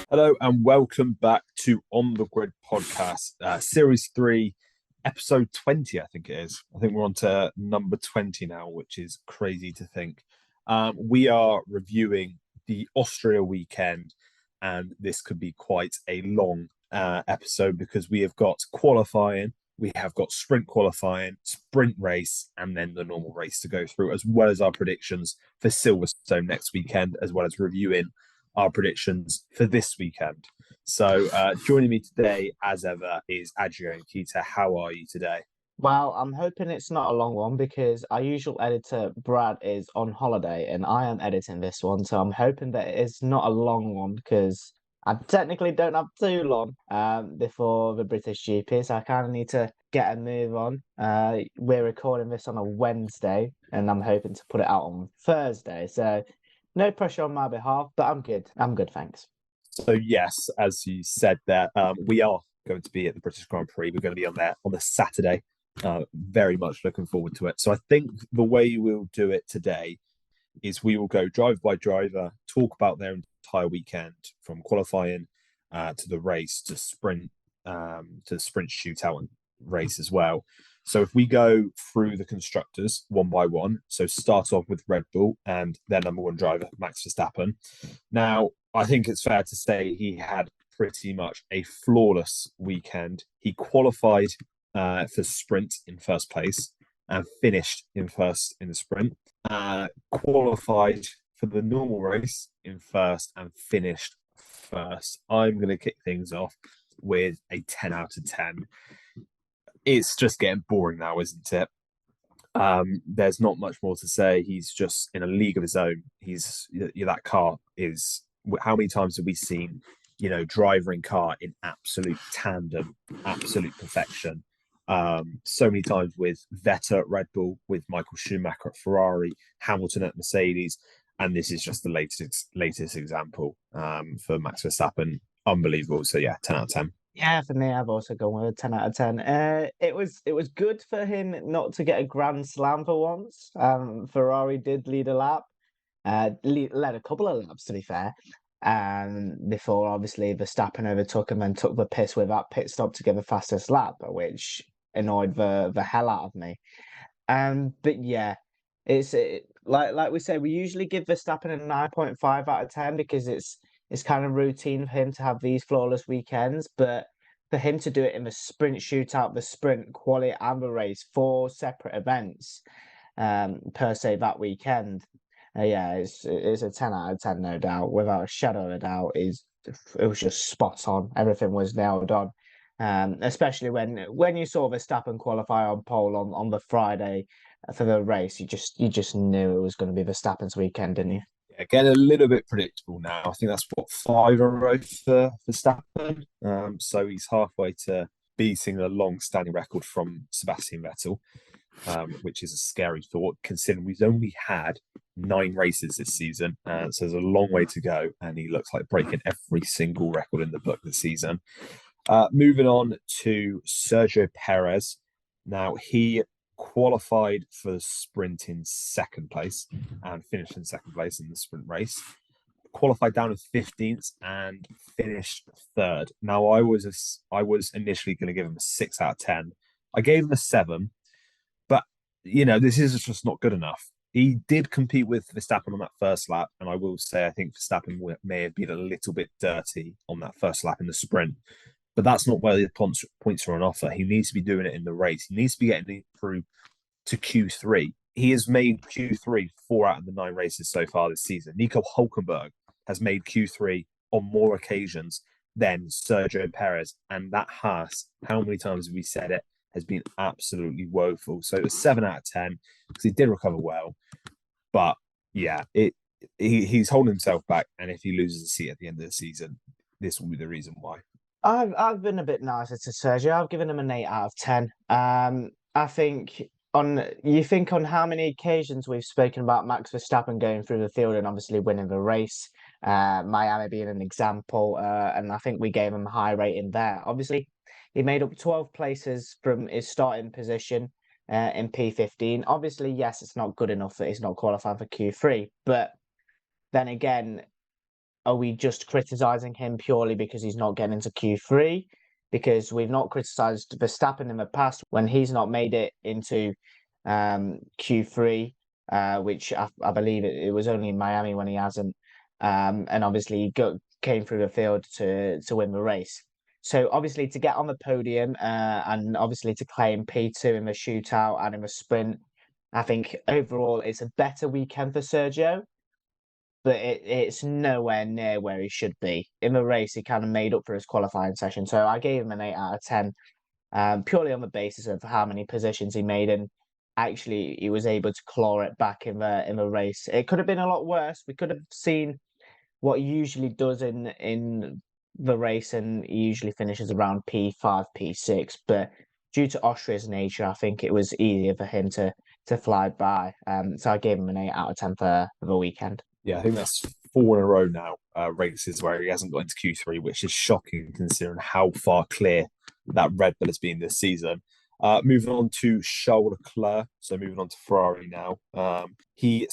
Hello and welcome back to On the Grid Podcast, Series 3, Episode 20, I think it is. I think we're on to number 20 now, which is crazy to think. We are reviewing the Austria weekend, and this could be quite a long episode because we have got qualifying, we have got sprint qualifying, sprint race, and then the normal race to go through, as well as our predictions for Silverstone next weekend, as well as reviewing our predictions for this weekend. So joining me today, as ever, is Adrian Kita. How are you today? Well, I'm hoping it's not a long one because our usual editor, Brad, is on holiday and I am editing this one. So I'm hoping that it's not a long one because I technically don't have too long before the British GP. So I kind of need to get a move on. We're recording this on a Wednesday and I'm hoping to put it out on Thursday. So no pressure on my behalf, but I'm good. I'm good, thanks. So yes, as you said there, we are going to be at the British Grand Prix. We're going to be on there on the Saturday. Very much looking forward to it. So I think the way we'll do it today is we will go driver by driver, talk about their entire weekend from qualifying to the race to the sprint shootout and race as well. So if we go through the constructors one by one, so start off with Red Bull and their number one driver, Max Verstappen. Now, I think it's fair to say he had pretty much a flawless weekend. He qualified for sprint in first place and finished in first in the sprint. Qualified for the normal race in first and finished first. I'm going to kick things off with a 10 out of 10. It's just getting boring now, isn't it? There's not much more to say. He's just in a league of his own. That car is. How many times have we seen, driver and car in absolute tandem, absolute perfection? So many times with Vettel at Red Bull, with Michael Schumacher at Ferrari, Hamilton at Mercedes, and this is just the latest example for Max Verstappen. Unbelievable. So yeah, 10 out of 10. Yeah, for me, I've also gone with a 10 out of 10. It was good for him not to get a grand slam for once. Ferrari did lead a lap, led a couple of laps to be fair. Before obviously Verstappen overtook him and took the piss with that pit stop to get the fastest lap, which annoyed the hell out of me. But yeah, like we say, we usually give Verstappen a 9.5 out of 10 because it's kind of routine for him to have these flawless weekends, but for him to do it in the sprint shootout, the sprint quali and the race, 4 separate events, per se that weekend, yeah, it's a 10 out of 10, no doubt, without a shadow of a doubt. It was just spot on. Everything was nailed on. Especially when you saw Verstappen qualify on pole on the Friday for the race, you just knew it was going to be Verstappen's weekend, didn't you? Getting a little bit predictable now. I think that's what 5 in a row for Verstappen. So he's halfway to beating the long-standing record from Sebastian Vettel, which is a scary thought considering we've only had 9 races this season. So there's a long way to go, and he looks like breaking every single record in the book this season. Moving on to Sergio Perez. Now, he qualified for the sprint in second place and finished in second place in the sprint race. Qualified down in 15th and finished third. Now, I was initially going to give him a 6 out of 10. I gave him a 7, but this is just not good enough. He did compete with Verstappen on that first lap, and I will say I think Verstappen may have been a little bit dirty on that first lap in the sprint. But that's not where the points are on offer. He needs to be doing it in the race. He needs to be getting through to Q3. He has made Q3 4 out of the 9 races so far this season. Nico Hulkenberg has made Q3 on more occasions than Sergio Perez. And that has, how many times have we said it, has been absolutely woeful. So it was 7 out of 10 because he did recover well. But yeah, he's holding himself back. And if he loses the seat at the end of the season, this will be the reason why. I've been a bit nicer to Sergio. I've given him an 8 out of 10. I think on how many occasions we've spoken about Max Verstappen going through the field and obviously winning the race, Miami being an example, and I think we gave him a high rating there. Obviously, he made up 12 places from his starting position in P15. Obviously, yes, it's not good enough that he's not qualifying for Q3, but then again, are we just criticising him purely because he's not getting into Q3? Because we've not criticised Verstappen in the past when he's not made it into Q3, which I believe it was only in Miami when he hasn't. And obviously he came through the field to win the race. So obviously to get on the podium and obviously to claim P2 in the shootout and in the sprint, I think overall it's a better weekend for Sergio, but it's nowhere near where he should be. In the race, he kind of made up for his qualifying session. So I gave him an 8 out of 10, purely on the basis of how many positions he made, and actually he was able to claw it back in the race. It could have been a lot worse. We could have seen what he usually does in the race, and he usually finishes around P5, P6. But due to Austria's nature, I think it was easier for him to fly by. So I gave him an 8 out of 10 for the weekend. Yeah, I think that's 4 in a row now, races where he hasn't got into Q3, which is shocking considering how far clear that Red Bull has been this season. Moving on to Charles Leclerc, so moving on to Ferrari now. He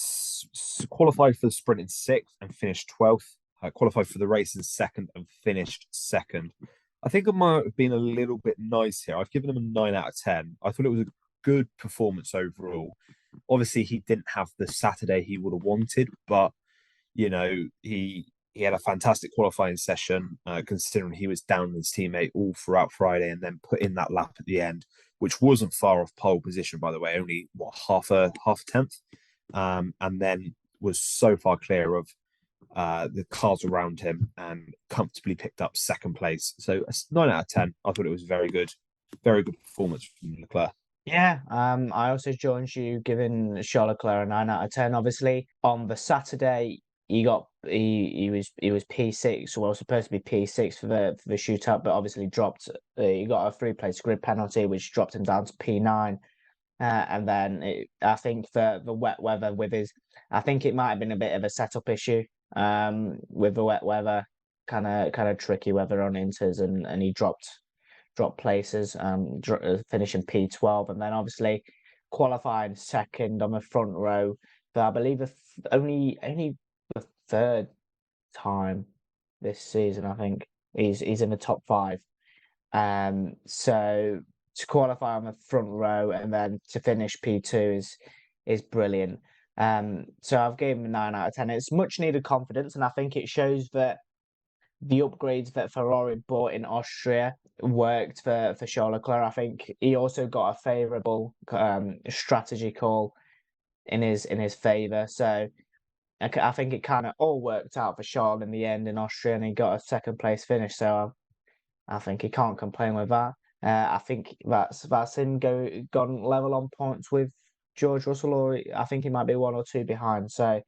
qualified for the sprint in 6th and finished 12th. Qualified for the race in 2nd and finished 2nd. I think it might have been a little bit nice here. I've given him a 9 out of 10. I thought it was a good performance overall. Obviously, he didn't have the Saturday he would have wanted, but you know, he had a fantastic qualifying session, considering he was down his teammate all throughout Friday and then put in that lap at the end, which wasn't far off pole position, by the way, only half a tenth, and then was so far clear of the cars around him and comfortably picked up 2nd place. So a 9 out of 10. I thought it was very good performance from Leclerc. Yeah, I also joined you giving Charles Leclerc a 9 out of 10. Obviously, on the Saturday, he was P6, well, supposed to be P6 for the shootout, but obviously dropped. He got a 3-place grid penalty, which dropped him down to P9. And then I think the wet weather I think it might have been a bit of a setup issue. With the wet weather, kind of tricky weather on inters, and he dropped places, finishing P12, and then obviously qualifying 2nd on the front row. But I believe only the 3rd time this season, I think he's in the top 5. So to qualify on the front row and then to finish P2 is brilliant. So I've given him a 9 out of 10. It's much needed confidence, and I think it shows that the upgrades that Ferrari bought in Austria worked for Charles Leclerc. I think he also got a favourable strategy call in his favour. So I think it kind of all worked out for Charles in the end in Austria, and he got a 2nd place finish. So I think he can't complain with that. I think that's him gone level on points with George Russell, or I think he might be 1 or 2 behind. So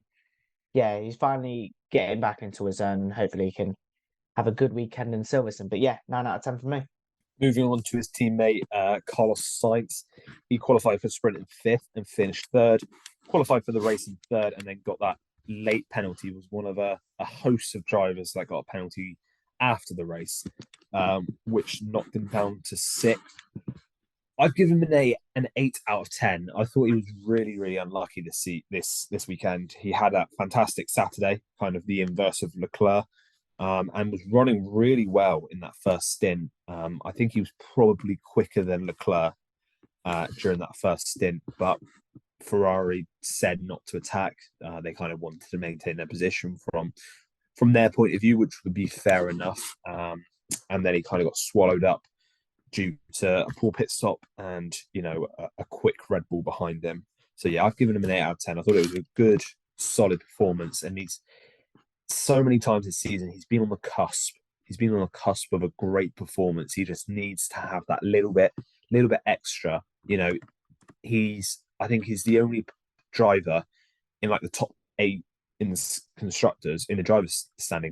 yeah, he's finally getting back into his zone, and hopefully he can have a good weekend in Silverstone. But yeah, 9 out of 10 for me. Moving on to his teammate, Carlos Sainz. He qualified for sprint in 5th and finished 3rd. Qualified for the race in 3rd and then got that late penalty. Was one of a host of drivers that got a penalty after the race, which knocked him down to 6th. I've given him an 8 out of 10. I thought he was really, really unlucky this weekend. He had a fantastic Saturday, kind of the inverse of Leclerc. And was running really well in that first stint. I think he was probably quicker than Leclerc during that first stint, but Ferrari said not to attack. They kind of wanted to maintain their position from their point of view, which would be fair enough. And then he kind of got swallowed up due to a poor pit stop and a quick Red Bull behind him. So yeah, I've given him an 8 out of 10. I thought it was a good, solid performance, and he's so many times this season he's been on the cusp. He's been on the cusp of a great performance. He just needs to have that little bit extra. I think he's the only driver in like the top 8 in the driver's standing,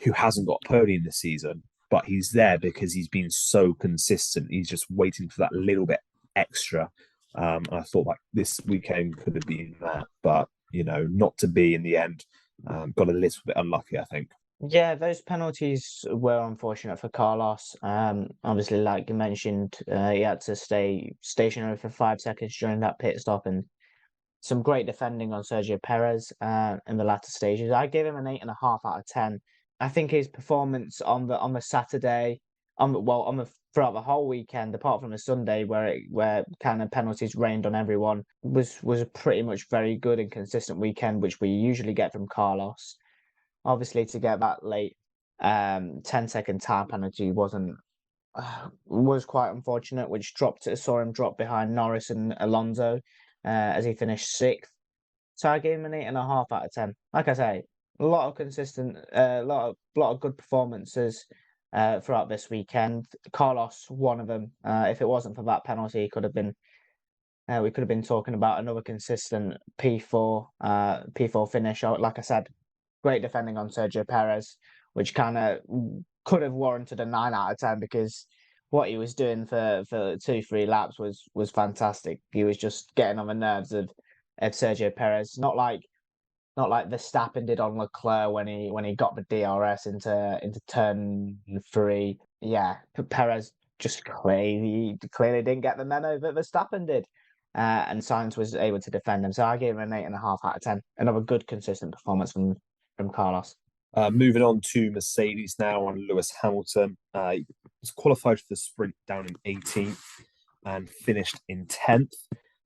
who hasn't got a podium this season. But he's there because he's been so consistent. He's just waiting for that little bit extra. And I thought like this weekend could have been that, but not to be in the end. Got a little bit unlucky, I think. Yeah, those penalties were unfortunate for Carlos. Obviously, like you mentioned, he had to stay stationary for 5 seconds during that pit stop, and some great defending on Sergio Perez in the latter stages. I gave him an 8.5 out of 10. I think his performance on the Saturday, throughout the whole weekend, apart from the Sunday where kind of penalties rained on everyone, was a pretty much very good and consistent weekend, which we usually get from Carlos. Obviously, to get that late 10-second time penalty was quite unfortunate, which saw him drop behind Norris and Alonso as he finished 6th. So I gave him an 8.5 out of 10. Like I say, a lot of consistent, lot of good performances throughout this weekend. Carlos, one of them. If it wasn't for that penalty, we could have been talking about another consistent P4 finish. Like I said, great defending on Sergio Perez, which kind of could have warranted a 9 out of 10 because what he was doing for 2-3 laps was fantastic. He was just getting on the nerves of Sergio Perez, not like Verstappen did on Leclerc when he got the DRS into turn 3. Yeah, Perez just clearly didn't get the memo that Verstappen did, and Sainz was able to defend him. So I gave him an 8.5 out of 10. Another good consistent performance from Carlos. Moving on to Mercedes now on Lewis Hamilton. He was qualified for the sprint down in 18th and finished in 10th,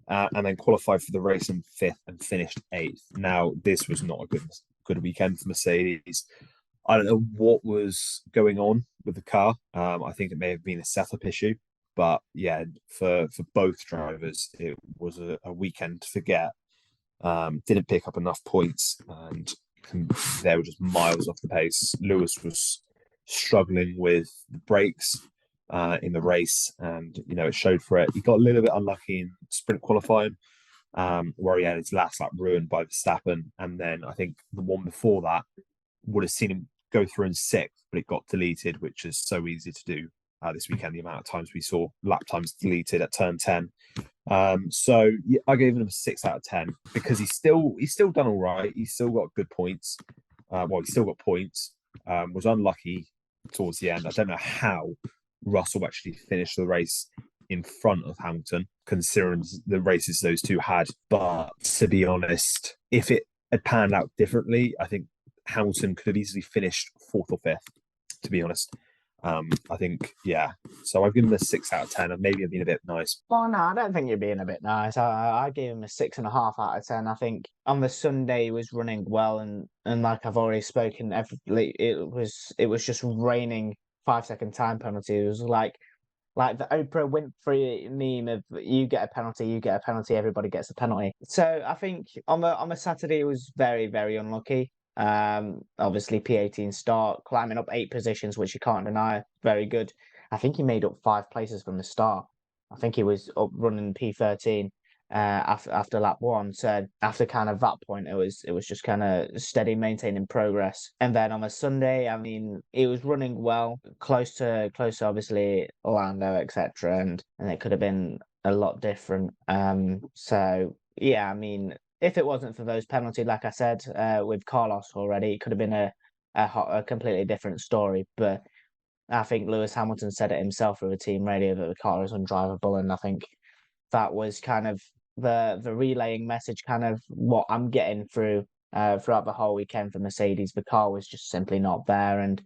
and then qualified for the race in 5th and finished 8th. Now, this was not a good weekend for Mercedes. I don't know what was going on with the car. I think it may have been a setup issue, but yeah, for both drivers, it was a weekend to forget. Didn't pick up enough points, and they were just miles off the pace. Lewis was struggling with the brakes in the race, and it showed for it. He got a little bit unlucky in sprint qualifying, where he had his last lap ruined by Verstappen, and then I think the one before that would have seen him go through in 6th, but it got deleted, which is so easy to do this weekend. The amount of times we saw lap times deleted at turn 10. So yeah, I gave him a 6 out of 10 because he's still done all right. He's still got good points. He's still got points. Was unlucky towards the end. I don't know how Russell actually finished the race in front of Hamilton, considering the races those two had. But to be honest, if it had panned out differently, I think Hamilton could have easily finished 4th or 5th, to be honest. I think, yeah. So I've given him a 6 out of 10, and maybe I've been a bit nice. Well, no, I don't think you're being a bit nice. I gave him a 6.5 out of 10. I think on the Sunday he was running well, and like I've already spoken, it was just raining 5-second time penalty. It was like the Oprah Winfrey meme of you get a penalty, everybody gets a penalty. So I think on the Saturday it was very, very unlucky. Obviously P18 start, climbing up 8 positions, which you can't deny, very good. I think he made up 5 places from the start. I think he was up running P13 after lap 1. So after kind of that point, it was just kind of steady, maintaining progress. And then on a Sunday, I mean, he was running well, close to obviously Orlando, etc. And it could have been a lot different. So yeah, I mean, if it wasn't for those penalties, like I said, with Carlos already, it could have been a completely different story. But I think Lewis Hamilton said it himself with the team radio that the car is undrivable, and I think that was kind of the relaying message, kind of what I'm getting throughout the whole weekend for Mercedes. The car was just simply not there, and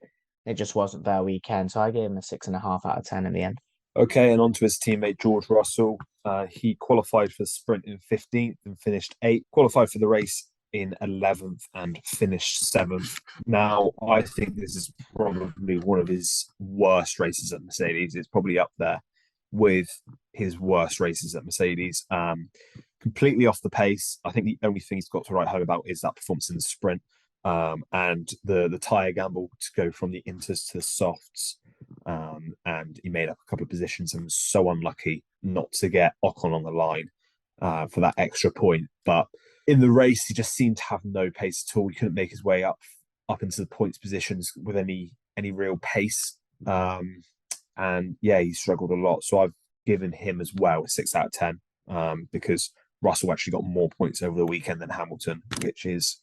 it just wasn't their weekend. So I gave him a 6.5 out of 10 in the end. Okay, and on to his teammate George Russell. He qualified for the sprint in 15th and finished 8th. Qualified for the race in 11th and finished 7th. Now, I think this is probably one of his worst races at Mercedes. It's probably up there with his worst races at Mercedes. Completely off the pace. I think the only thing he's got to write home about is that performance in the sprint, and the tyre gamble to go from the inters to the softs. And he made up a couple of positions and was so unlucky not to get Ocon on the line for that extra point. But in the race, he just seemed to have no pace at all. He couldn't make his way up into the points positions with any real pace. And yeah, he struggled a lot. So I've given him as well a 6 out of 10 because Russell actually got more points over the weekend than Hamilton, which is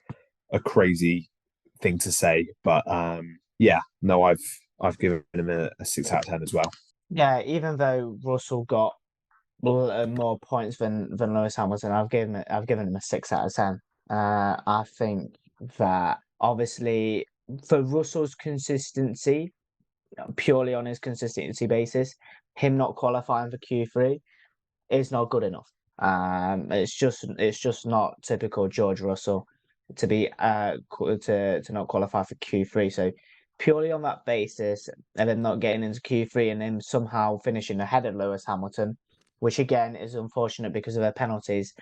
a crazy thing to say. But yeah, no, I've given him a 6 out of 10 as well. Yeah, even though Russell got more points than Lewis Hamilton. I've given him a 6 out of 10. I think that obviously for Russell's consistency, purely on his consistency basis, him not qualifying for Q3 is not good enough. It's just not typical George Russell to be to not qualify for Q3. So purely on that basis, and then not getting into Q3 and then somehow finishing ahead of Lewis Hamilton, which again is unfortunate because of their penalties,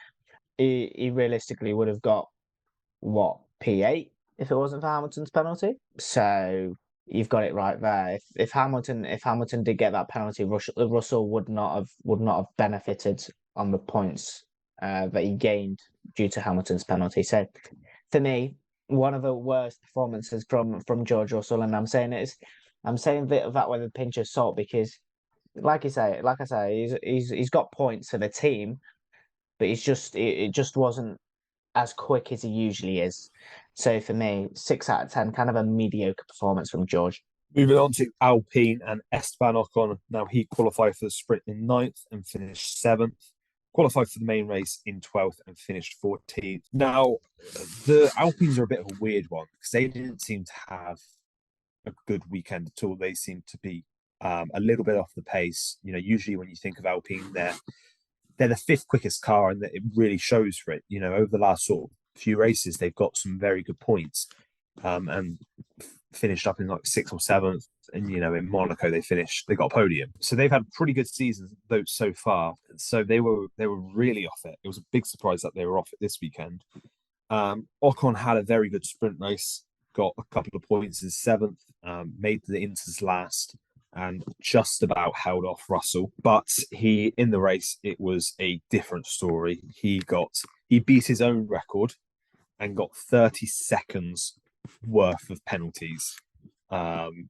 he realistically would have got what, P8 if it wasn't for Hamilton's penalty. So you've got it right there. If Hamilton did get that penalty, Russell would not have benefited on the points that he gained due to Hamilton's penalty. So for me, one of the worst performances from George Russell, and I'm saying that with a pinch of salt because, like I say, he's got points for the team, but it just wasn't as quick as he usually is. So for me, 6 out of 10, kind of a mediocre performance from George. Moving on to Alpine and Esteban Ocon. Now he qualified for the sprint in 9th and finished 7th. Qualified for the main race in 12th and finished 14th. Now, the Alpines are a bit of a weird one because they didn't seem to have a good weekend at all. They seem to be a little bit off the pace. You know, usually when you think of Alpine, they're the 5th quickest car, and it really shows for it. You know, over the last sort of few races, they've got some very good points, and finished up in like 6th or 7th. And you know, in Monaco, they got a podium. So they've had pretty good seasons though so far. So they were really off it. It was a big surprise that they were off it this weekend. Ocon had a very good sprint race, got a couple of points in 7th, made the Inters last, and just about held off Russell. But in the race, it was a different story. He beat his own record and got 30 seconds worth of penalties,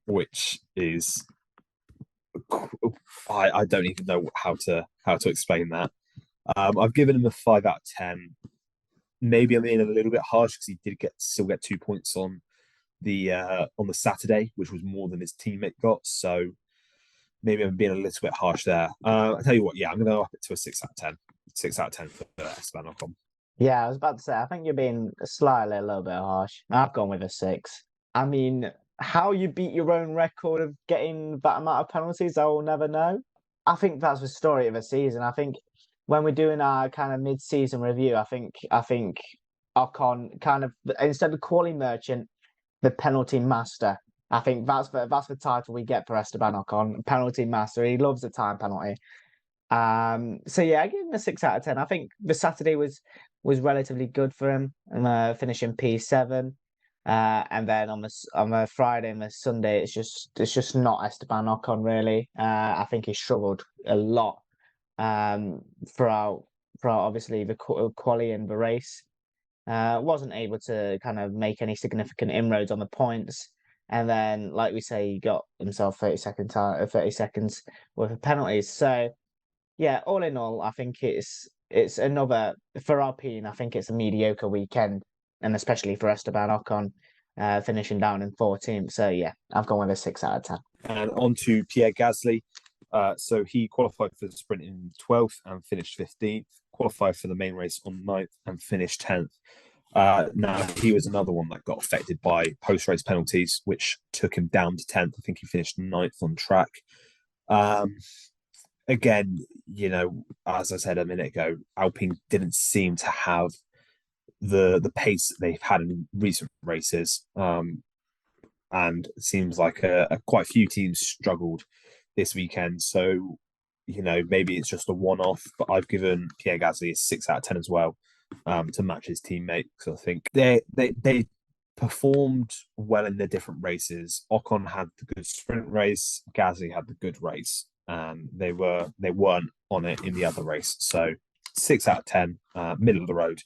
which is I don't even know how to explain that. I've given him a 5 out of 10. Maybe I'm being a little bit harsh because he did still get 2 points on the Saturday, which was more than his teammate got. So maybe I'm being a little bit harsh there. I tell you what, yeah, I'm going to up it to a 6 out of 10. 6 out of 10 for Esteban Ocon. Yeah, I was about to say, I think you're being slightly a little bit harsh. I've gone with a 6. I mean, how you beat your own record of getting that amount of penalties, I will never know. I think that's the story of the season. I think when we're doing our kind of mid-season review, I think Ocon kind of, instead of quali merchant, the penalty master. I think that's the title we get for Esteban Ocon, penalty master. He loves the time penalty. So yeah, I give him a 6 out of 10. I think the Saturday was relatively good for him, finishing P7. And then on the Friday and the Sunday, it's just not Esteban Ocon really. I think he struggled a lot throughout obviously the quali and the race. Wasn't able to kind of make any significant inroads on the points. And then, like we say, he got himself 30 seconds worth of penalties. So yeah, all in all, I think it's another, for Alpine, I think it's a mediocre weekend, and especially for Esteban Ocon, finishing down in 14th. So yeah, I've gone with a 6 out of 10. And on to Pierre Gasly. So he qualified for the sprint in 12th and finished 15th. Qualified for the main race on 9th and finished 10th. Now, he was another one that got affected by post-race penalties, which took him down to 10th. I think he finished 9th on track. Again, you know, as I said a minute ago, Alpine didn't seem to have the pace that they've had in recent races. And it seems like quite a few teams struggled this weekend. So, you know, maybe it's just a one-off, but I've given Pierre Gasly a 6 out of 10 as well, to match his teammate. Because I think they performed well in their different races. Ocon had the good sprint race, Gasly had the good race, and they weren't on it in the other race. So 6 out of 10, middle of the road,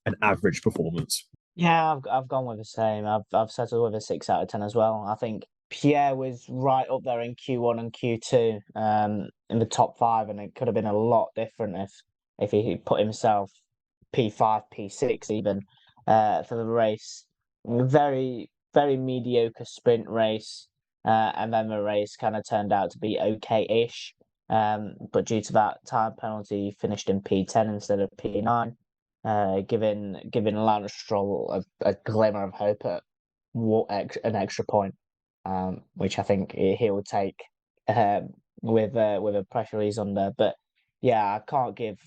an average performance. Yeah, I've gone with the same. I've settled with a 6 out of 10 as well. I think Pierre was right up there in Q1 and Q2, in the top 5, and it could have been a lot different if he put himself P5, P6 even, for the race. Very, very mediocre sprint race, and then the race kind of turned out to be okay-ish. But due to that time penalty, he finished in P10 instead of P9, giving Lance Stroll a glimmer of hope at an extra point, which I think he will take with a pressure he's under. But yeah, I can't give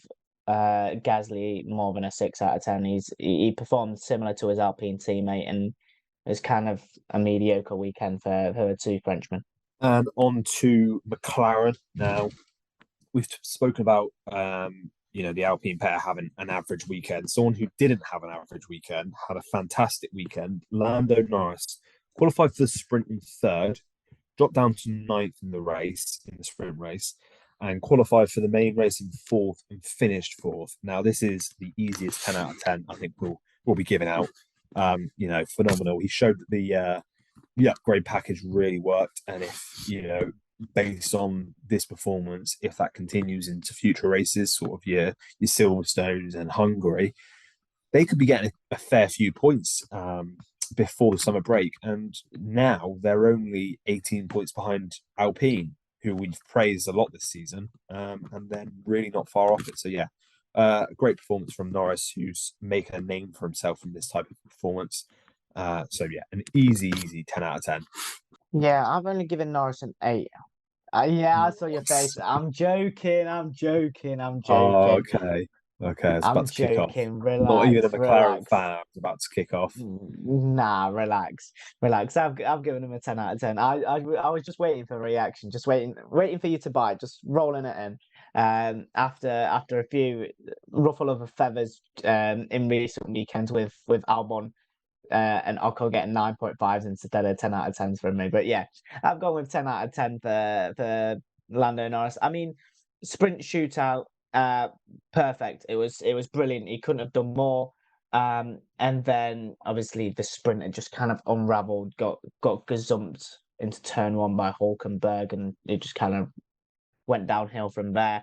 Gasly more than a 6 out of 10. He performed similar to his Alpine teammate, and it's kind of a mediocre weekend for the two Frenchmen. And on to McLaren now. We've spoken about the Alpine pair having an average weekend. Someone who didn't have an average weekend had a fantastic weekend. Lando Norris qualified for the sprint in third, dropped down to ninth in the sprint race, and qualified for the main race in fourth and finished fourth. Now, this is the easiest 10 out of 10 I think we'll be giving out. Phenomenal. He showed that the upgrade package really worked, and if based on this performance, if that continues into future races, sort of your Silverstones and Hungary, they could be getting a fair few points before the summer break. And now they're only 18 points behind Alpine, who we've praised a lot this season, and then really not far off it. So yeah, great performance from Norris, who's making a name for himself in this type of performance. So yeah, an easy 10 out of 10. Yeah, I've only given Norris an 8. Yeah, I saw your face. I'm joking. Oh, okay. It's I'm about to kick off. joking. Not even a Relax, McLaren relax. fan. It's about to kick off. Nah, relax. I've given him a 10 out of 10. I was just waiting for a reaction, just waiting for you to buy, just rolling it in. After a few ruffle of feathers in recent weekends with Albon and Ocon getting 9.5s instead of 10 out of 10s from me. But yeah, I've gone with 10 out of 10 for Lando Norris. I mean, sprint shootout, perfect. It was brilliant. He couldn't have done more. And then obviously the sprint had just kind of unraveled, got gazumped into turn one by Hulkenberg, and it just kind of went downhill from there.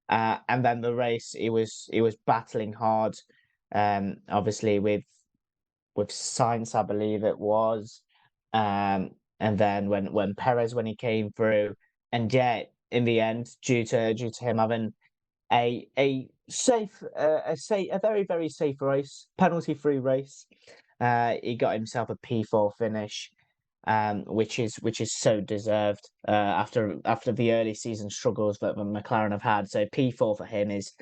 And then the race, he was battling hard, obviously with Sainz, I believe it was. And then when Perez, when he came through, and yeah, in the end, due to him having a very, very safe race, penalty-free race, he got himself a P4 finish, which is so deserved after the early season struggles that McLaren have had. So P4 for him is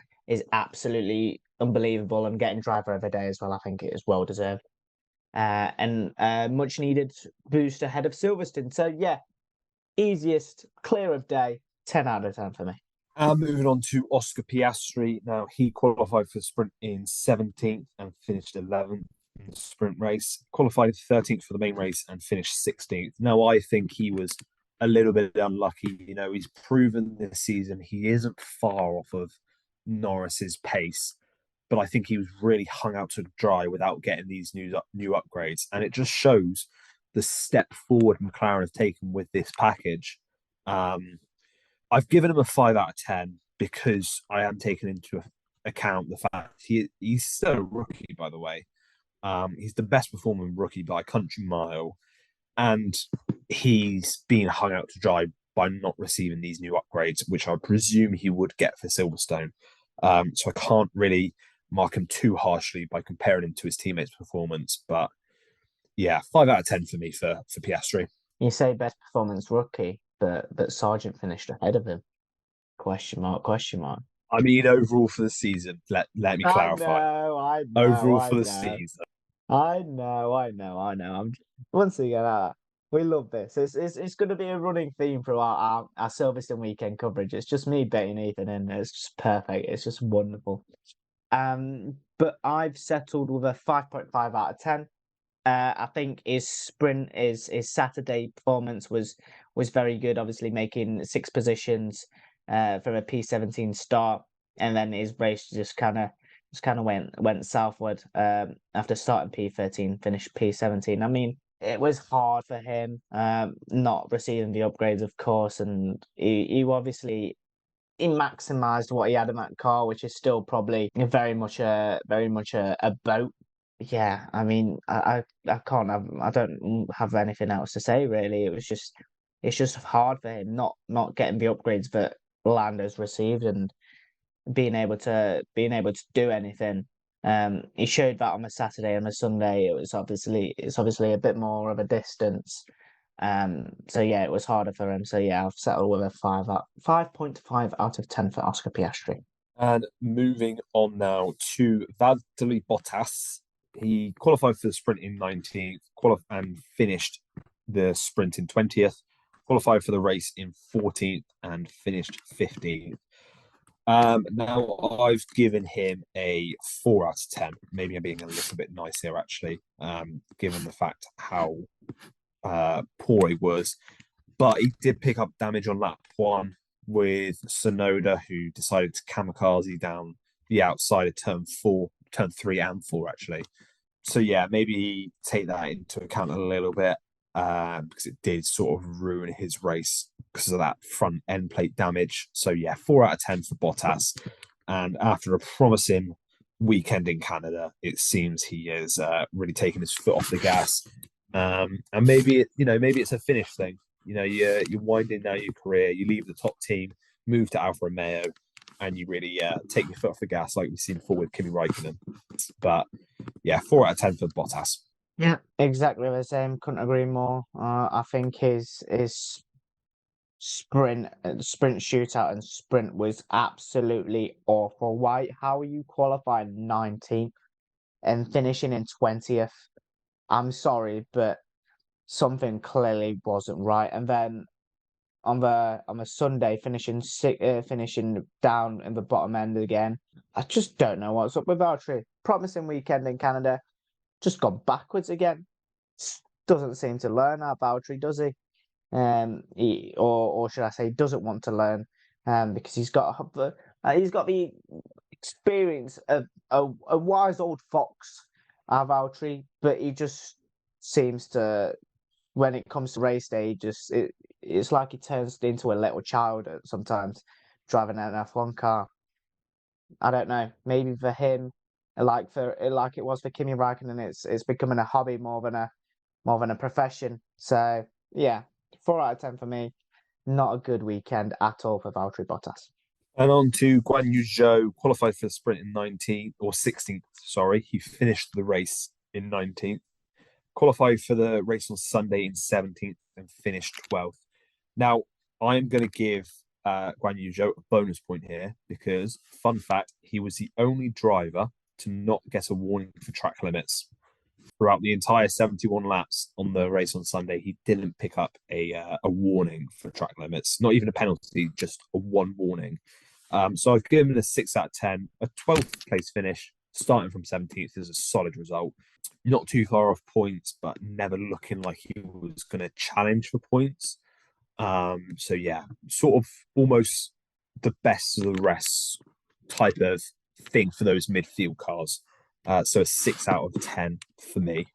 absolutely unbelievable, and getting driver of the day as well. I think it is well deserved. And much needed boost ahead of Silverstone. So yeah, easiest, clear of day, 10 out of 10 for me. Moving on to Oscar Piastri. Now, he qualified for the sprint in 17th and finished 11th in the sprint race. Qualified 13th for the main race and finished 16th. Now, I think he was a little bit unlucky. He's proven this season he isn't far off of Norris's pace, but I think he was really hung out to dry without getting these new upgrades. And it just shows the step forward McLaren have taken with this package. I've given him a 5 out of 10 because I am taking into account the fact he's still a rookie, by the way. He's the best performing rookie by a country mile, and he's been hung out to dry by not receiving these new upgrades, which I presume he would get for Silverstone. So I can't really mark him too harshly by comparing him to his teammates' performance. But yeah, 5 out of 10 for me for Piastri. You say best performance rookie, but Sargent finished ahead of him. Question mark. I mean, overall for the season, let me clarify. I know. Overall for the season. I know. Once again, we love this. It's going to be a running theme throughout our Silverstone weekend coverage. It's just me betting Ethan in. It's just perfect. It's just wonderful. But I've settled with a 5.5 out of 10. I think his Saturday performance was very good. Obviously, making 6 positions from a P17 start, and then his race just kind of went southward after starting P13, finished P17. I mean, it was hard for him not receiving the upgrades, of course, and he obviously maximized what he had in that car, which is still probably very much a boat. Yeah, I mean, I don't have anything else to say really. It's just hard for him not getting the upgrades that Lando's received and being able to do anything. He showed that on a Saturday and a Sunday. It's obviously a bit more of a distance. So yeah, it was harder for him. So yeah, I've settled with a 5.5 out of 10 for Oscar Piastri. And moving on now to Valtteri Bottas. He qualified for the sprint in 19th and finished the sprint in 20th. Qualified for the race in 14th and finished 15th. Now, I've given him a 4 out of 10. Maybe I'm being a little bit nice here, actually, given the fact how poor he was. But he did pick up damage on lap 1 with Sonoda, who decided to kamikaze down the outside of turn 3 and 4, actually. So, yeah, maybe take that into account a little bit because it did sort of ruin his race because of that front end plate damage. So, yeah, 4 out of 10 for Bottas. And after a promising weekend in Canada, it seems he is really taking his foot off the gas. And maybe it's a finish thing. You're winding down your career, you leave the top team, move to Alfa Romeo, and you really take your foot off the gas like we've seen before with Kimi Räikkönen. But yeah, 4 out of 10 for Bottas. Yeah, exactly the same. Couldn't agree more. I think his sprint shootout and sprint was absolutely awful. How are you qualifying 19th and finishing in 20th? I'm sorry, but something clearly wasn't right. And then on the Sunday, finishing down in the bottom end again. I just don't know what's up with Valtteri. Promising weekend in Canada, just gone backwards again. Doesn't seem to learn our Valtteri, does he? Or should I say, doesn't want to learn? Because he's got the experience of a wise old fox, our Valtteri, but he just seems to, when it comes to race day, it's like he turns into a little child sometimes driving an F1 car. I don't know. Maybe for him, like it was for Kimi Räikkönen, it's becoming a hobby more than a profession. So yeah, 4 out of 10 for me. Not a good weekend at all for Valtteri Bottas. And on to Guan Yu Zhou, qualified for the sprint in 19th or 16th. Sorry, he finished the race in 19th. Qualified for the race on Sunday in 17th and finished 12th. Now, I'm going to give Guan Yu Zhou a bonus point here because, fun fact, he was the only driver to not get a warning for track limits. Throughout the entire 71 laps on the race on Sunday, he didn't pick up a warning for track limits, not even a penalty, just a one warning. So I've given him a 6 out of 10. A 12th place finish, starting from 17th, is a solid result. Not too far off points, but never looking like he was going to challenge for points. So yeah, sort of almost the best of the rest type of thing for those midfield cars. So a 6 out of 10 for me.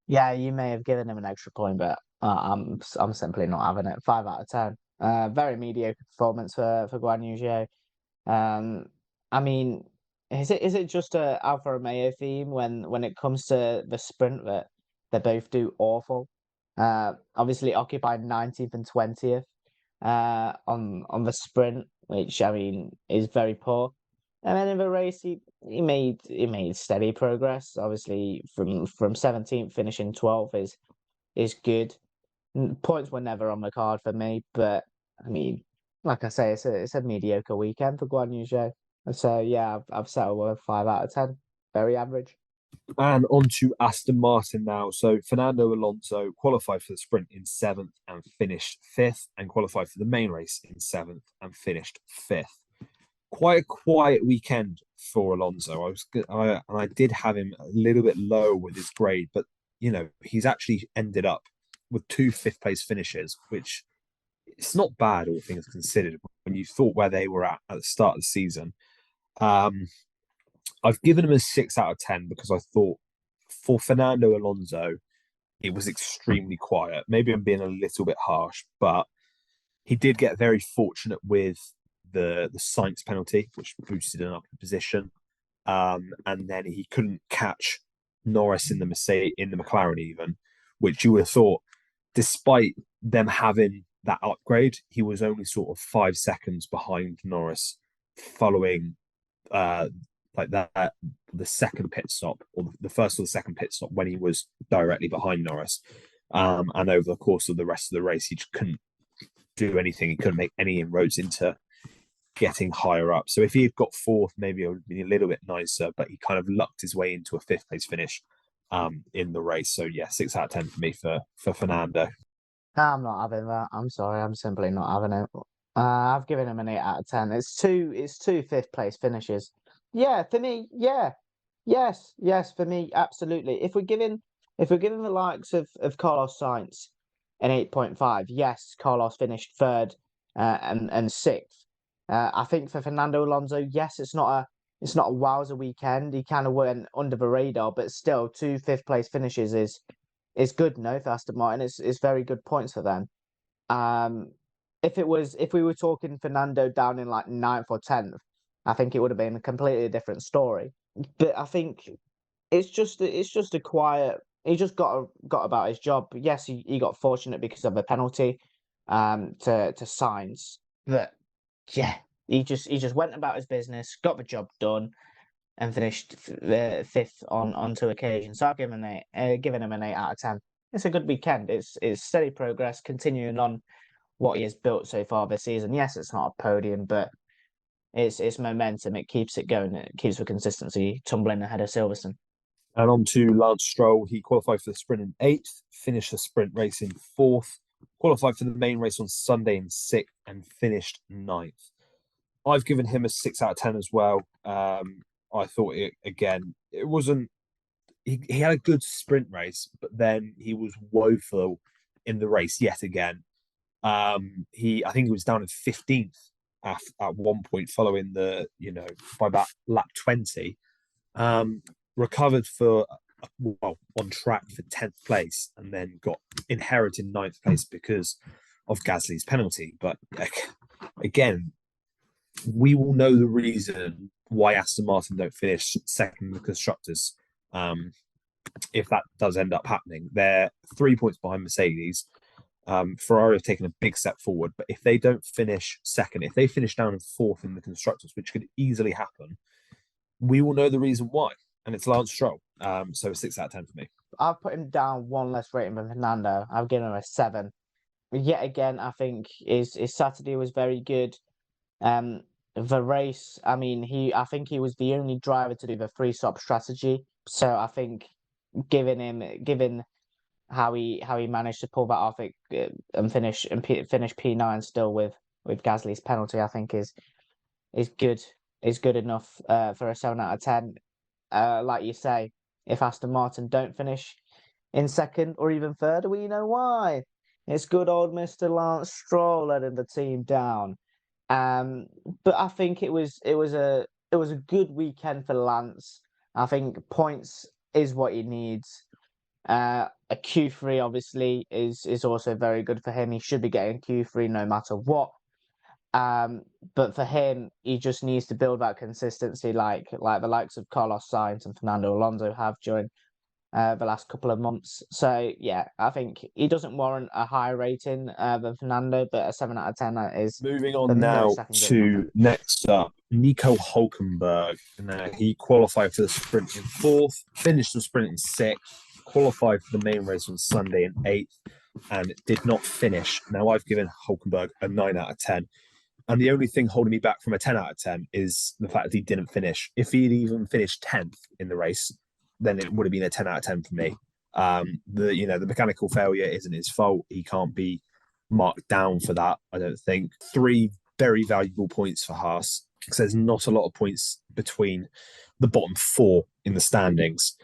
Yeah, you may have given him an extra point, but I'm simply not having it. 5 out of 10. Very mediocre performance for Guan Yu Zhou. I mean, is it just a Alfa Romeo theme when it comes to the sprint that they both do awful? Obviously occupying 19th and 20th on the sprint, which I mean is very poor. And then in the race, he made steady progress. Obviously, from 17th finishing 12th is good. Points were never on the card for me, but I mean, like I say, it's a mediocre weekend for Guan Yu Zhou. So yeah, I've settled with 5 out of 10. Very average. And on to Aston Martin now. So Fernando Alonso qualified for the sprint in 7th and finished 5th, and qualified for the main race in 7th and finished 5th. Quite a quiet weekend for Alonso. I did have him a little bit low with his grade, but he's actually ended up with 2 5th-place finishes, which it's not bad, all things considered, when you thought where they were at the start of the season. I've given him a 6 out of 10 because I thought for Fernando Alonso, it was extremely quiet. Maybe I'm being a little bit harsh, but he did get very fortunate with the Sainz penalty, which boosted him up in position. And then he couldn't catch Norris in the McLaren even, which you would have thought, despite them having that upgrade. He was only sort of 5 seconds behind Norris following like that the second pit stop, or the first or the second pit stop, when he was directly behind Norris. And over the course of the rest of the race, he just couldn't do anything. He couldn't make any inroads into getting higher up. So if he had got fourth, maybe it would be a little bit nicer, but he kind of lucked his way into a fifth place finish in the race. So yeah, 6 out of 10 for me for Fernando. I'm not having that. I'm sorry. I'm simply not having it. I've given him an 8 out of 10. It's two fifth place finishes. Yeah, for me, yeah. Yes, for me, absolutely. If we're giving the likes of Carlos Sainz an 8.5, yes, Carlos finished third and sixth. I think for Fernando Alonso, yes, it's not a wowzer weekend. He kind of went under the radar, but still, 2 fifth place finishes is good, no, for Aston Martin. It's very good points for them. If we were talking Fernando down in like 9th or 10th, I think it would have been a completely different story. But I think it's just a quiet. He just got about his job. Yes, he got fortunate because of a penalty to Sainz. But yeah, he just went about his business, got the job done, and finished fifth on 2 occasions. So I've given him an 8 out of 10. It's a good weekend. It's steady progress, continuing on what he has built so far this season. Yes, it's not a podium, but it's momentum. It keeps it going. It keeps the consistency tumbling ahead of Silverstone. And on to Lance Stroll. He qualified for the sprint in 8th, finished the sprint race in 4th, qualified for the main race on Sunday in 6th, and finished 9th. I've given him a 6 out of 10 as well. I thought it wasn't. He had a good sprint race, but then he was woeful in the race yet again. I think he was down in 15th at one point, following by about lap 20. Recovered for on track for 10th place, and then got inherited 9th place because of Gasly's penalty. But again, we will know the reason why Aston Martin don't finish second in the constructors. If that does end up happening, they're 3 points behind Mercedes. Ferrari have taken a big step forward, but if they don't finish second, if they finish down in 4th in the constructors, which could easily happen, we will know the reason why, and it's Lance Stroll. So 6 out of 10 for me. I've put him down one less rating than Fernando. I've given him a 7. Yet again, I think his Saturday was very good. The race, I mean, I think he was the only driver to do the 3-stop strategy. So I think given how he managed to pull that off and finish P9 still with Gasly's penalty, I think is good. Is good enough for a 7 out of 10. Like you say, if Aston Martin don't finish in second or even third, we know why. It's good old Mr. Lance Stroll letting the team down. But I think it was a good weekend for Lance. I think points is what he needs. A Q3 obviously is also very good for him. He should be getting Q3 no matter what. But for him, he just needs to build that consistency, like the likes of Carlos Sainz and Fernando Alonso have during the last couple of months. So yeah, I think he doesn't warrant a higher rating than Fernando, but a 7 out of 10 is moving on now to next up, Nico Hulkenberg. Now he qualified for the sprint in 4th, finished the sprint in 6th, qualified for the main race on Sunday in 8th, and did not finish. Now I've given Hulkenberg a 9 out of 10. And the only thing holding me back from a 10 out of 10 is the fact that he didn't finish. If he'd even finished 10th in the race, then it would have been a 10 out of 10 for me. The mechanical failure isn't his fault. He can't be marked down for that, I don't think. 3 very valuable points for Haas, because there's not a lot of points between the bottom 4 in the standings.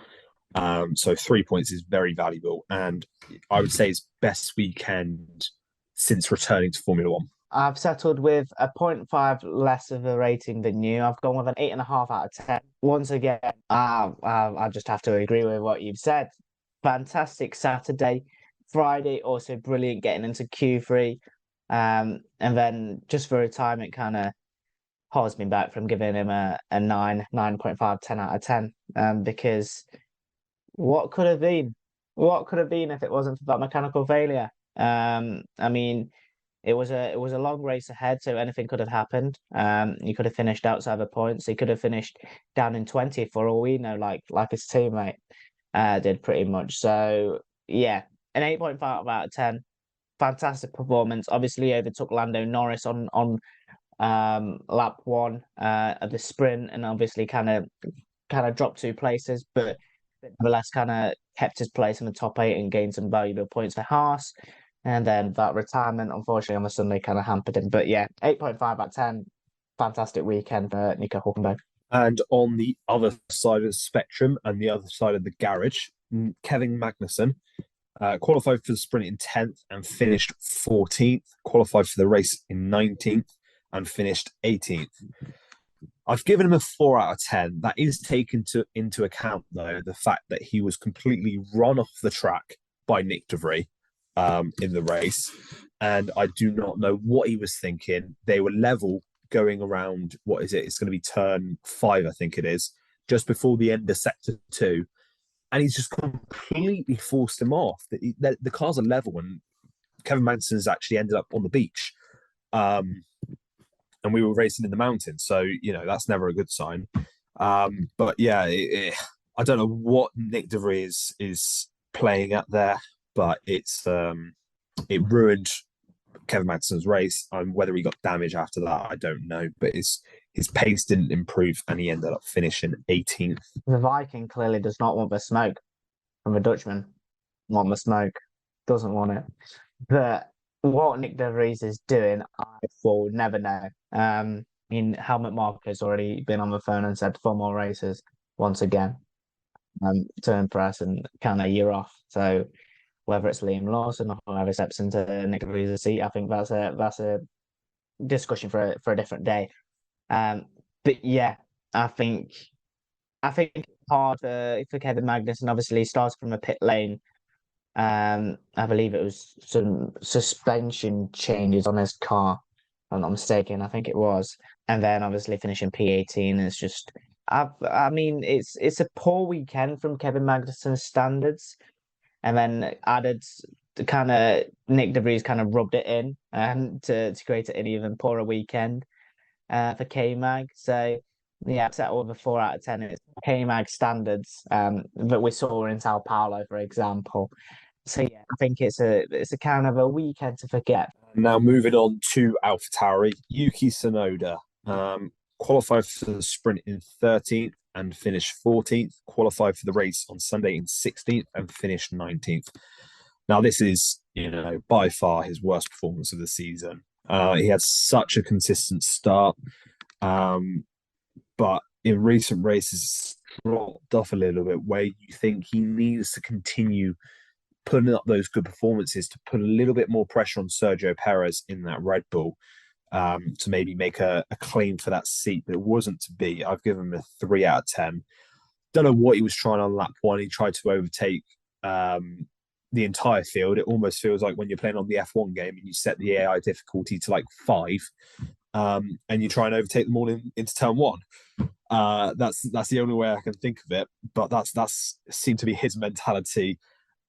So 3 points is very valuable. And I would say his best weekend since returning to Formula One. I've settled with a 0.5 less of a rating than you. I've gone with an 8.5 out of 10. Once again, I just have to agree with what you've said. Fantastic Saturday. Friday, also brilliant getting into Q3. And then just for a time, it kind of holds me back from giving him a 9.5, 10 out of 10. Because what could have been? What could have been if it wasn't for that mechanical failure? I mean, it was a long race ahead, so anything could have happened. He could have finished outside the points. He could have finished down in 20 for all we know, like his teammate did pretty much. So yeah, an 8.5 out of 10. Fantastic performance. Obviously overtook Lando Norris on lap one of the sprint, and obviously kind of dropped 2 places, but nevertheless kind of kept his place in the top 8 and gained some valuable points for Haas. And then that retirement, unfortunately, on the Sunday kind of hampered him. But yeah, 8.5 out of 10. Fantastic weekend for Nico Hulkenberg. And on the other side of the spectrum and the other side of the garage, Kevin Magnussen qualified for the sprint in 10th and finished 14th, qualified for the race in 19th and finished 18th. I've given him a 4 out of 10. That is taken into account, though, the fact that he was completely run off the track by Nick de Vries in the race. And I do not know what he was thinking. They were level going around, what is it? It's going to be turn 5, I think it is, just before the end of sector 2. And he's just completely forced him off. The cars are level, and Kevin Magnussen's actually ended up on the beach. And we were racing in the mountains. So, that's never a good sign. But yeah, I don't know what Nick de Vries is playing at there, but it ruined Kevin Magnussen's race. Whether he got damage after that, I don't know. But his pace didn't improve, and he ended up finishing 18th. The Viking clearly does not want the smoke from a Dutchman. Want the smoke, doesn't want it. But what Nick de Vries is doing, I will never know. Helmut Marko has already been on the phone and said 4 more races once again to impress and kind of year off. So whether it's Liam Lawson or whoever steps into Nick de Vries' seat, I think that's a discussion for a different day. But yeah, I think hard for Kevin Magnussen. Obviously, he started from a pit lane. I believe it was some suspension changes on his car, if I'm not mistaken. I think it was, and then obviously finishing P18 is just. It's a poor weekend from Kevin Magnussen's standards, and then added the kind of Nick de Vries kind of rubbed it in to create an even poorer weekend for K-Mag. So yeah, set with a 4 out of 10. It's K-Mag standards that we saw in Sao Paulo, for example. So yeah, I think it's a kind of a weekend to forget. Now moving on to AlphaTauri, Yuki Tsunoda qualified for the sprint in 13th and finished 14th, qualified for the race on Sunday in 16th and finished 19th. Now this is, by far his worst performance of the season. He had such a consistent start, but in recent races dropped off a little bit, where you think he needs to continue putting up those good performances to put a little bit more pressure on Sergio Perez in that Red Bull to maybe make a claim for that seat, but it wasn't to be. I've given him a 3 out of 10. Don't know what he was trying on lap 1. He tried to overtake the entire field. It almost feels like when you're playing on the F1 game and you set the AI difficulty to 5 and you try and overtake them all into turn 1. That's the only way I can think of it, but that's seemed to be his mentality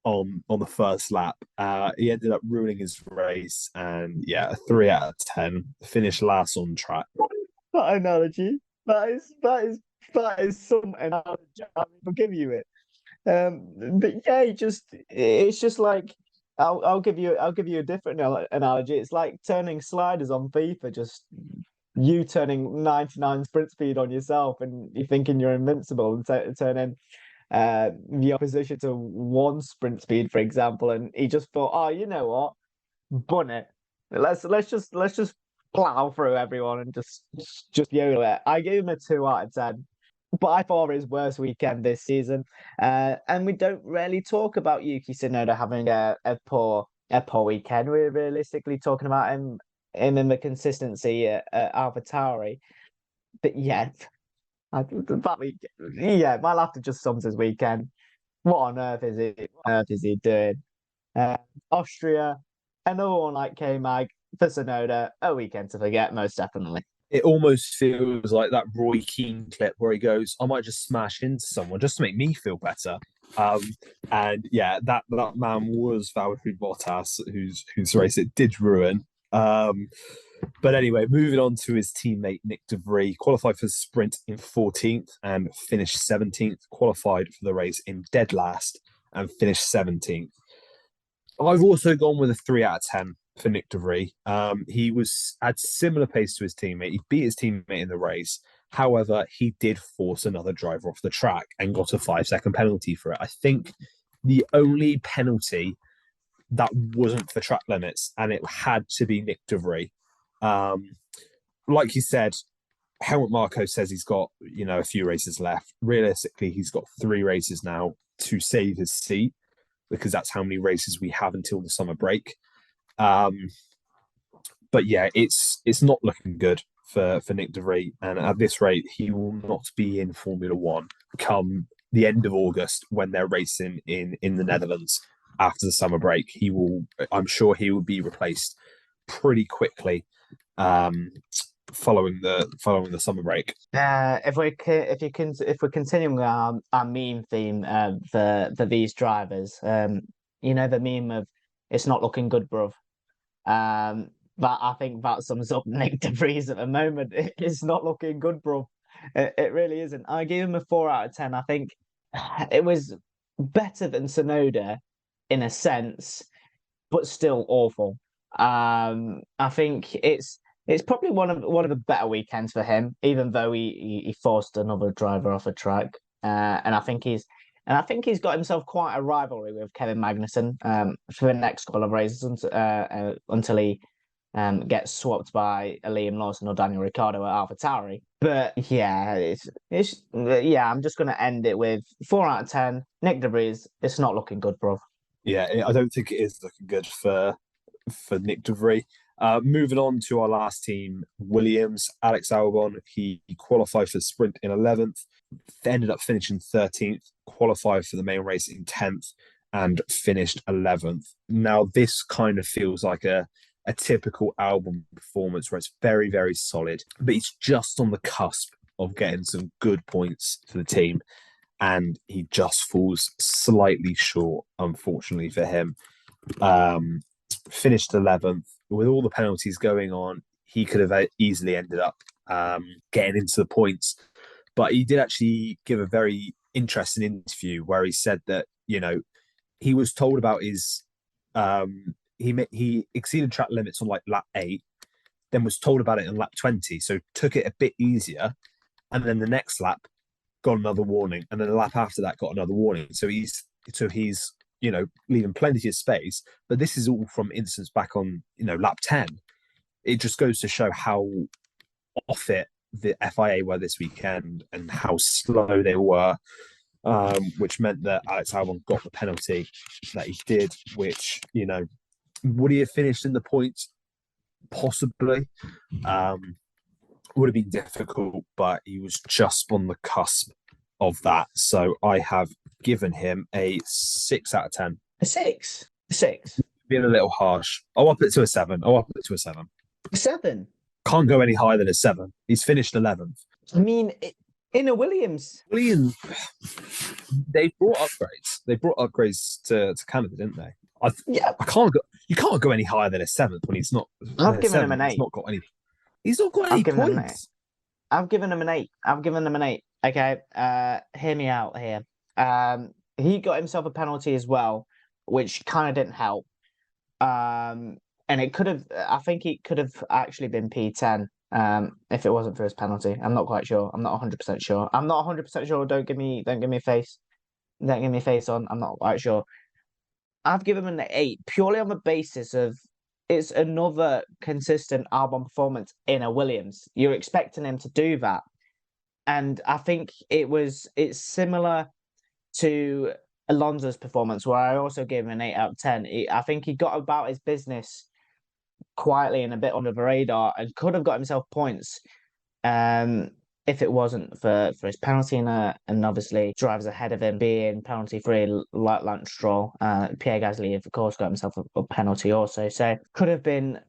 on the first lap. He ended up ruining his race, and yeah, a 3 out of 10. Finished last on track. That analogy. That is some analogy. I'll give you it. But yeah, it's just like I'll give you a different analogy. It's like turning sliders on FIFA. Just you turning 99 sprint speed on yourself, and you're thinking you're invincible, and turning the opposition to 1 sprint speed, for example, and he just thought, oh, you know what, bun it. Let's just plow through everyone and just YOLO it. I gave him a 2 out of 10. By far his worst weekend this season, and we don't really talk about Yuki Tsunoda having a poor weekend. We're realistically talking about him in the consistency at AlphaTauri, but yeah. My laughter just sums his weekend. What on earth is it? What on earth is he doing? Austria, another one like K-Mag for Tsunoda, a weekend to forget, most definitely. It almost feels like that Roy Keane clip where he goes, I might just smash into someone just to make me feel better. And yeah, that man was Valtteri Bottas, whose race it did ruin. But anyway, moving on to his teammate Nick De Vries, qualified for the sprint in 14th and finished 17th, qualified for the race in dead last and finished 17th. I've also gone with a 3 out of 10 for Nick De Vries. He had similar pace to his teammate. He beat his teammate in the race. However, he did force another driver off the track and got a 5-second penalty for it. I think the only penalty that wasn't for track limits, and it had to be Nick De Vries. Like you said, Helmut Marko says he's got, a few races left. Realistically, he's got 3 races now to save his seat, because that's how many races we have until the summer break. But yeah, it's not looking good for Nick De Vries, and at this rate, he will not be in Formula One come the end of August when they're racing in the Netherlands after the summer break. I'm sure he will be replaced pretty quickly following the summer break. If we're continuing our meme theme for these drivers, the meme of "it's not looking good, bruv." But I think that sums up Nick De Vries at the moment. It's not looking good, bruv. It really isn't. I gave him a 4 out of 10. I think it was better than Tsunoda in a sense, but still awful. I think it's probably one of the better weekends for him, even though he forced another driver off a track. And I think he's got himself quite a rivalry with Kevin Magnussen for the next couple of races until he gets swapped by Liam Lawson or Daniel Ricciardo at AlphaTauri. But yeah, I'm just going to end it with 4 out of 10. Nick De Vries, it's not looking good, bro. Yeah, I don't think it is looking good for Nick De Vries. Moving on to our last team, Williams, Alex Albon. He qualified for the sprint in 11th, ended up finishing 13th, qualified for the main race in 10th, and finished 11th. Now, this kind of feels like a typical Albon performance where it's very, very solid, but he's just on the cusp of getting some good points for the team, and he just falls slightly short, unfortunately for him. Finished 11th. With all the penalties going on, he could have easily ended up getting into the points. But he did actually give a very interesting interview where he said that, he was told about his... he exceeded track limits on like lap 8, then was told about it in lap 20, so took it a bit easier. And then the next lap got another warning. And then the lap after that got another warning. So he's leaving plenty of space, but this is all from instance back on, lap 10. It just goes to show how off it the FIA were this weekend and how slow they were, which meant that Alex Albon got the penalty that he did, which, would he have finished in the points? Possibly. Would have been difficult, but he was just on the cusp of that. So I have given him a 6 out of 10. A 6? A 6? Being a little harsh. I'll up it to a 7. A 7? Can't go any higher than a 7. He's finished 11th. I mean, in a Williams, they brought upgrades. They brought upgrades to Canada, didn't they? Yeah. You can't go any higher than a 7th when he's not. I've given him an 8. He's not got any points. I've given him an 8. Okay, hear me out here. He got himself a penalty as well, which kind of didn't help. And it could have, I think it could have actually been P10 if it wasn't for his penalty. I'm not quite sure. I'm not 100% sure. I'm not 100% sure. Don't give me a face. Don't give me a face on. I'm not quite sure. I've given him an 8 purely on the basis of it's another consistent Albon performance in a Williams. You're expecting him to do that. And I think it's similar to Alonso's performance, where I also gave him an 8 out of 10. I think he got about his business quietly and a bit under the radar and could have got himself points if it wasn't for his penalty and obviously drivers ahead of him being penalty free, like Lance Stroll. Pierre Gasly, of course, got himself a penalty also. So could have been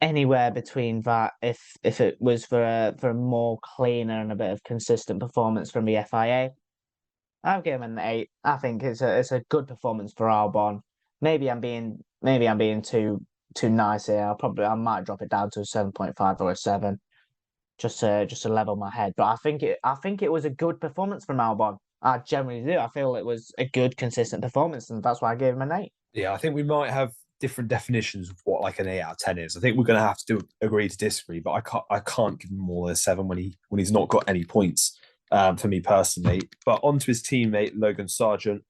anywhere between that if it was for a more cleaner and a bit of consistent performance from the FIA. I'll give him an 8. I think it's a good performance for Albon. Maybe I'm being too too nice here. I might drop it down to a 7.5 or a 7, just to level my head. But I think it was a good performance from Albon. I generally do. I feel it was a good, consistent performance, and that's why I gave him an 8. Yeah, I think we might have different definitions of what like an 8 out of 10 is. I think we're going to have to agree to disagree, but I can't give him more than a 7 when he's not got any points, for me personally. But on to his teammate Logan Sargent,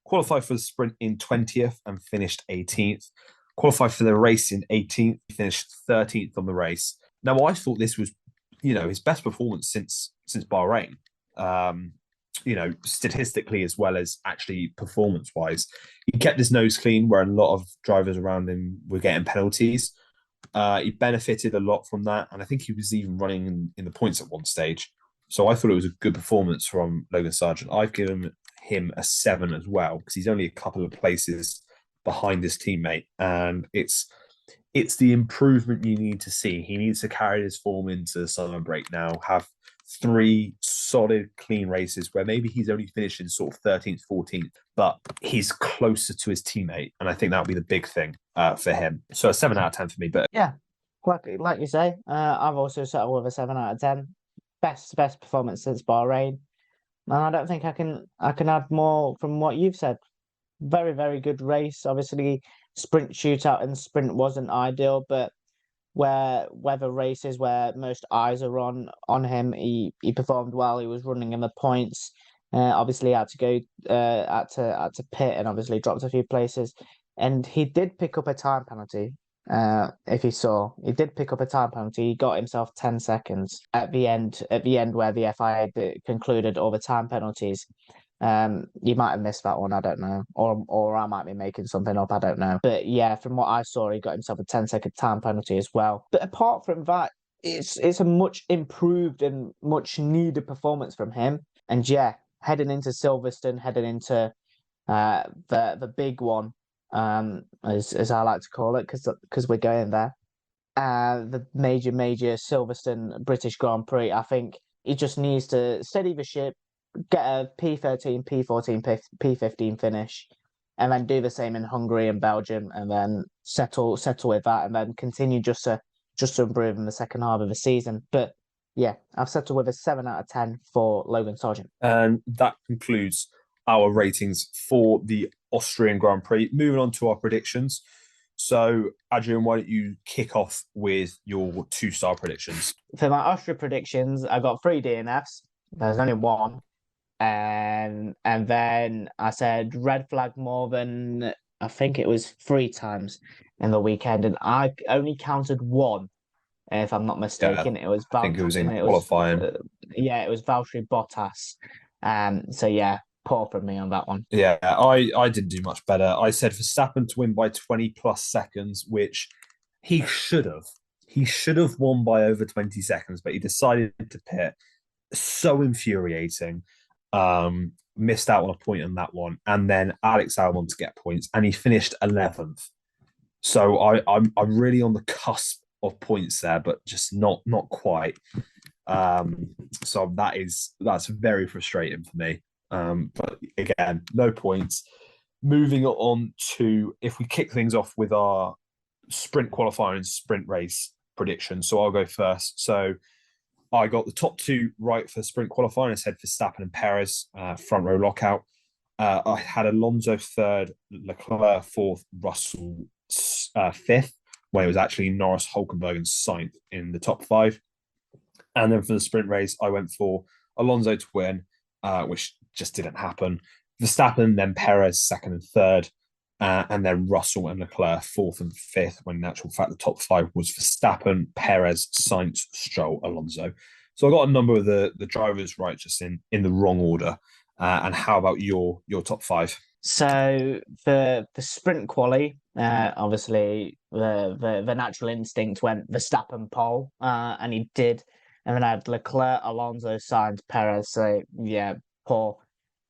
qualified for the sprint in 20th and finished 18th. Qualified for the race in 18th, he finished 13th on the race. Now I thought this was, his best performance since Bahrain. Statistically as well as actually performance-wise. He kept his nose clean where a lot of drivers around him were getting penalties. He benefited a lot from that, and I think he was even running in the points at one stage. So I thought it was a good performance from Logan Sargent. I've given him a 7 as well, because he's only a couple of places behind his teammate, and it's the improvement you need to see. He needs to carry his form into the summer break now, have 3 solid, clean races where maybe he's only finishing sort of 13th, 14th, but he's closer to his teammate. And I think that'll be the big thing for him. So a 7 out of 10 for me. But yeah, like you say, I've also settled with a 7 out of 10. Best performance since Bahrain. And I don't think I can add more from what you've said. Very, very good race. Obviously, sprint shootout and sprint wasn't ideal, but where the races where most eyes are on him, he performed well. He was running in the points. Obviously had to go had to pit, and obviously dropped a few places. And he did pick up a time penalty. If you saw, he did pick up a time penalty. He got himself 10 seconds at the end where the FIA concluded all the time penalties. You might have missed that one, I don't know, or I might be making something up, I don't know. But yeah, from what I saw, he got himself a 10-second time penalty as well. But apart from that, it's a much improved and much needed performance from him. And yeah, heading into Silverstone, heading into the big one, as I like to call it, because we're going there. The major Silverstone British Grand Prix. I think he just needs to steady the ship, get a P13, P14, P15 finish, and then do the same in Hungary and Belgium, and then settle with that, and then continue just to improve in the second half of the season. But yeah, I've settled with a 7 out of 10 for Logan Sargent. And that concludes our ratings for the Austrian Grand Prix. Moving on to our predictions. So, Adrian, why don't you kick off with your 2-star predictions? For my Austria predictions, I got 3 DNFs. There's only 1. And then I said red flag more than, I think it was 3 times in the weekend, and I only counted 1, if I'm not mistaken. Yeah, I think it was in qualifying. It was Valtteri Bottas. So yeah, poor from me on that one. Yeah, I didn't do much better. I said Verstappen to win by 20 plus seconds, which he should have. He should have won by over 20 seconds, but he decided to pit. So infuriating. Missed out on a point on that one, and then Alex Albon to get points, and he finished 11th. So I'm really on the cusp of points there, but just not quite. So that's very frustrating for me. But again, no points. Moving on to, if we kick things off with our sprint qualifying and sprint race predictions. So I'll go first. So I got the top 2 right for sprint qualifying. I said Verstappen and Perez, front row lockout. I had Alonso 3rd, Leclerc 4th, Russell 5th, when it was actually Norris, Hulkenberg, and Sainz in the top 5. And then for the sprint race, I went for Alonso to win, which just didn't happen. Verstappen, then Perez 2nd and 3rd, and then Russell and Leclerc 4th and 5th, when in actual fact the top 5 was Verstappen, Perez, Sainz, Stroll, Alonso. So I got a number of the drivers right, just in the wrong order. And how about your top 5? So for the sprint quali, obviously the natural instinct went Verstappen pole, and he did. And then I had Leclerc, Alonso, Sainz, Perez. So yeah, poor.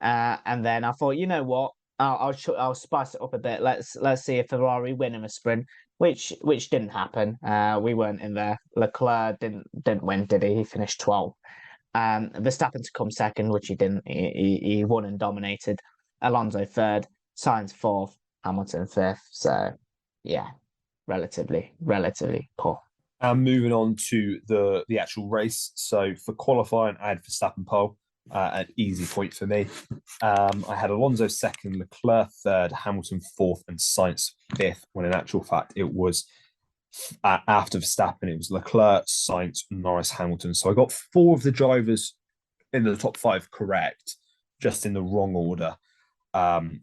And then I thought, you know what? I'll spice it up a bit. Let's see if Ferrari win in a sprint, which didn't happen. We weren't in there. Leclerc didn't win, did he? He finished 12th. Verstappen to come 2nd, which he didn't. He won and dominated. Alonso 3rd, Sainz 4th, Hamilton 5th. So yeah, relatively poor. And moving on to the actual race. So for qualifying, I had Verstappen pole, an easy point for me. I had Alonso second, Leclerc third, Hamilton fourth, and Sainz fifth. When in actual fact, it was after Verstappen, it was Leclerc, Sainz, Norris, Hamilton. So I got four of the drivers in the top five correct, just in the wrong order.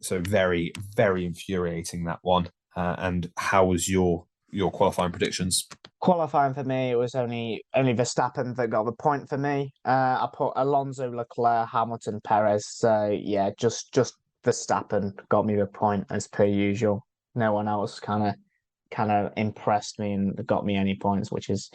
So very, very infuriating, that one. And how was your qualifying predictions? Qualifying for me, it was only Verstappen that got the point for me. I put Alonso, Leclerc, Hamilton, Perez. So yeah, just Verstappen got me the point as per usual. No one else kind of impressed me and got me any points, which is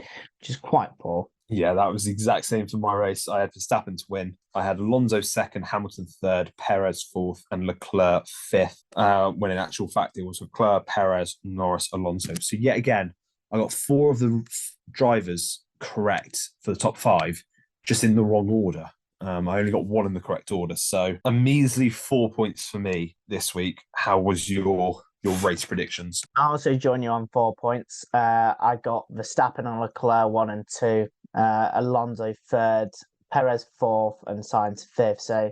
quite poor. Yeah, that was the exact same for my race. I had Verstappen to win. I had Alonso second, Hamilton third, Perez fourth, and Leclerc fifth. When in actual fact, it was Leclerc, Perez, Norris, Alonso. So yet again, I got four of the drivers correct for the top five, just in the wrong order. I only got one in the correct order. So a measly 4 points for me this week. How was your race predictions? I also join you on 4 points. I got Verstappen and Leclerc 1 and 2, Alonso third, Perez fourth, and Sainz fifth. So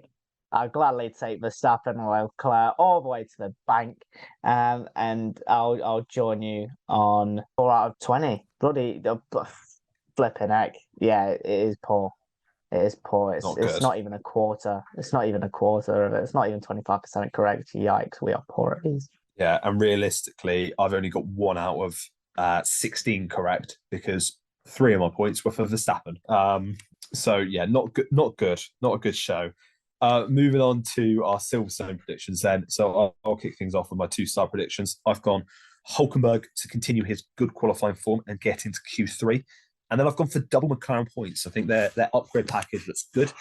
I'll gladly take Verstappen or Leclerc all the way to the bank. And I'll join you on 4 out of 20. Bloody flipping heck. Yeah, it is poor. It is poor. It's not even a quarter. It's not even a quarter of it. It's not even 25% correct. Yikes, we are poor at these. Yeah, and realistically, I've only got 1 out of 16 correct because 3 of my points were for Verstappen. So yeah, not a good show. Moving on to our Silverstone predictions then. So I'll kick things off with my 2-star predictions. I've gone Hulkenberg to continue his good qualifying form and get into Q3. And then I've gone for double McLaren points. I think their upgrade package looks good.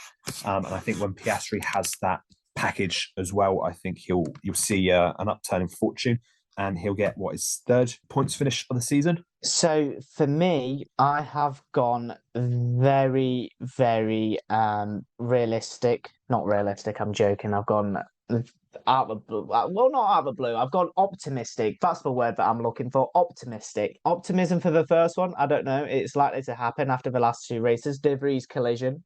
And I think when Piastri has that package as well, I think you'll see an upturn in fortune, and he'll get what is third points finish of the season. So for me, I have gone very, very realistic. Not realistic, I'm joking. I've gone out of the blue. Well, not out of the blue. I've gone optimistic. That's the word that I'm looking for. Optimistic. Optimism for the first one. I don't know. It's likely to happen after the last 2 races. De Vries collision.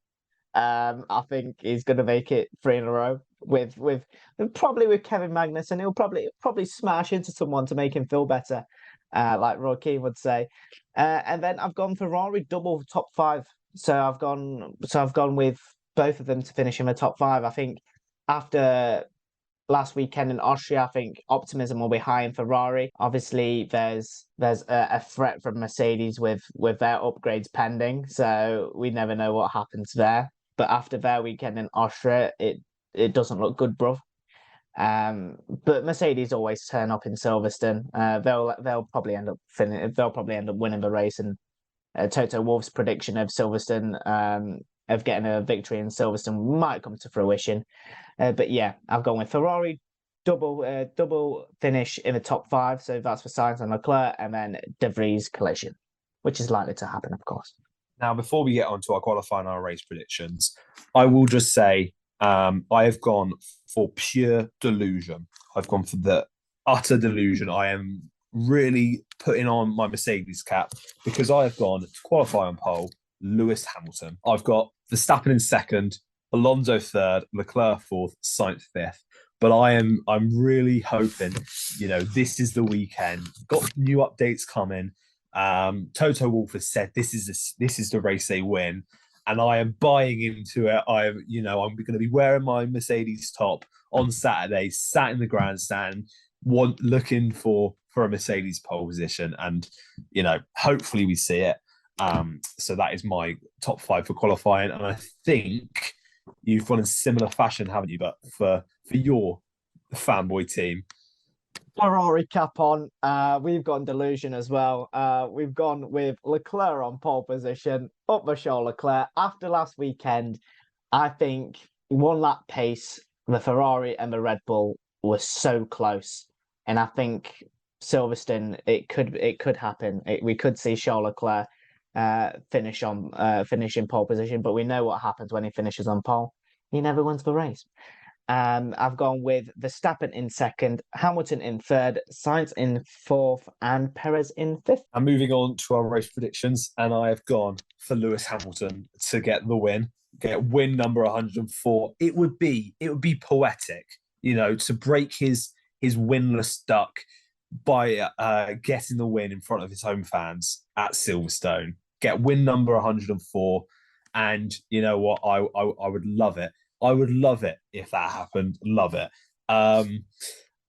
I think he's going to make it 3 in a row with probably with Kevin Magnussen. He'll probably smash into someone to make him feel better, like Roy Keane would say. And then I've gone Ferrari double top 5. So I've gone with both of them to finish in the top 5. I think after last weekend in Austria, I think optimism will be high in Ferrari. Obviously, there's a threat from Mercedes with their upgrades pending, so we never know what happens there. But after their weekend in Austria, it doesn't look good, bruv. But Mercedes always turn up in Silverstone. They'll probably end up winning the race. And Toto Wolff's prediction of Silverstone, of getting a victory in Silverstone, might come to fruition. But yeah, I've gone with Ferrari double finish in the top 5. So that's for Sainz and Leclerc, and then De Vries collision, which is likely to happen, of course. Now, before we get on to our qualifying, our race predictions, I will just say I have gone for pure delusion. I've gone for the utter delusion. I am really putting on my Mercedes cap because I have gone to qualify on pole, Lewis Hamilton. I've got Verstappen in second, Alonso third, Leclerc fourth, Sainz fifth. But I'm really hoping, this is the weekend. Got new updates coming. Toto Wolff has said this is the race they win, and I am buying into it. I'm going to be wearing my Mercedes top on Saturday, sat in the grandstand, looking for a Mercedes pole position, and hopefully we see it. So that is my top 5 for qualifying, and I think you've gone in similar fashion, haven't you? But for your fanboy team, Ferrari cap on. We've gone delusion as well. We've gone with Leclerc on pole position, up the show Leclerc. After last weekend, I think 1 lap pace, the Ferrari and the Red Bull were so close, and I think Silverstone, it could happen. We could see Charles Leclerc finish in pole position, but we know what happens when he finishes on pole. He never wins the race. I've gone with Verstappen in second, Hamilton in third, Sainz in fourth, and Perez in fifth. And moving on to our race predictions, and I have gone for Lewis Hamilton to get the win, get win number 104. It would be poetic, to break his winless duck by getting the win in front of his home fans at Silverstone. Get win number 104, and you know what? I would love it. I would love it if that happened. Love it.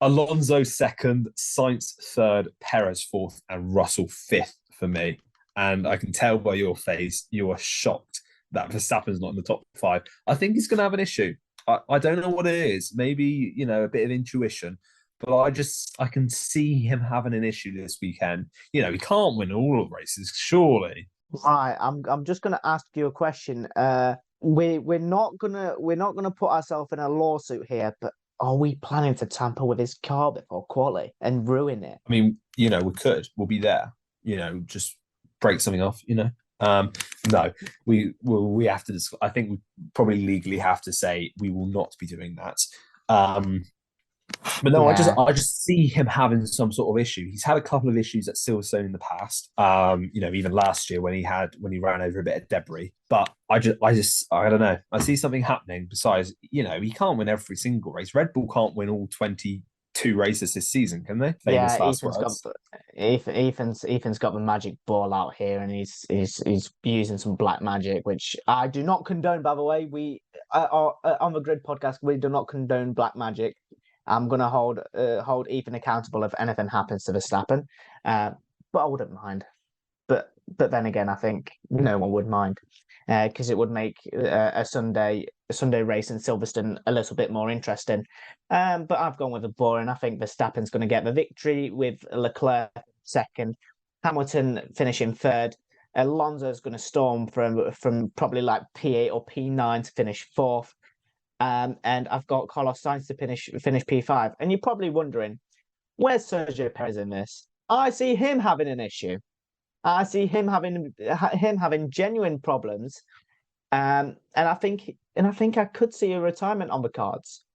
Alonso second, Sainz third, Perez fourth, and Russell fifth for me. And I can tell by your face, you are shocked that Verstappen's not in the top five. I think he's going to have an issue. I don't know what it is. Maybe, a bit of intuition. But I can see him having an issue this weekend. He can't win all of the races, surely. Right, I'm just going to ask you a question. We're not gonna put ourselves in a lawsuit here, but are we planning to tamper with his car before quali and ruin it? I mean, we could. We'll be there. Just break something off. No, we have to. I think we probably legally have to say we will not be doing that. But no, yeah. I just see him having some sort of issue. He's had a couple of issues at Silverstone in the past. Even last year when he ran over a bit of debris. But I don't know. I see something happening. Besides, he can't win every single race. Red Bull can't win all 22 races this season, can they? Ethan's got the magic ball out here, and he's using some black magic, which I do not condone. By the way, we on the Grid podcast, we do not condone black magic. I'm going to hold Ethan accountable if anything happens to Verstappen, but I wouldn't mind. But then again, I think no one would mind because it would make a Sunday race in Silverstone a little bit more interesting. But I've gone with the boring. I think Verstappen's going to get the victory with Leclerc second, Hamilton finishing third. Alonso's going to storm from probably like P8 or P9 to finish fourth. And I've got Carlos Sainz to finish P5. And you're probably wondering, where's Sergio Perez in this? I see him having an issue. I see him having genuine problems. And I think I could see a retirement on the cards.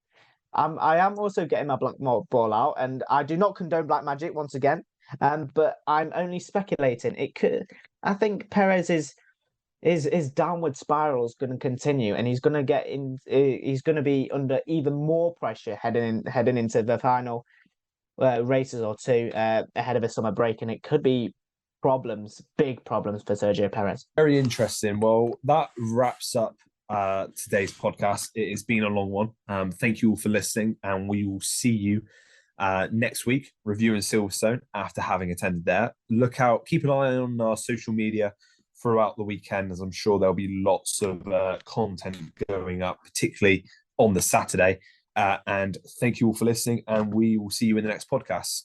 I am also getting my black ball out, and I do not condone black magic once again. But I'm only speculating. It could. I think Perez his downward spiral is going to continue, and he's going to get in. He's going to be under even more pressure heading into the final races or two ahead of a summer break, and it could be big problems for Sergio Perez. Very interesting. Well, that wraps up today's podcast. It has been a long one. Thank you all for listening, and we will see you next week reviewing Silverstone after having attended there. Look out, keep an eye on our social media throughout the weekend, as I'm sure there'll be lots of content going up, particularly on the Saturday. And thank you all for listening, and we will see you in the next podcast.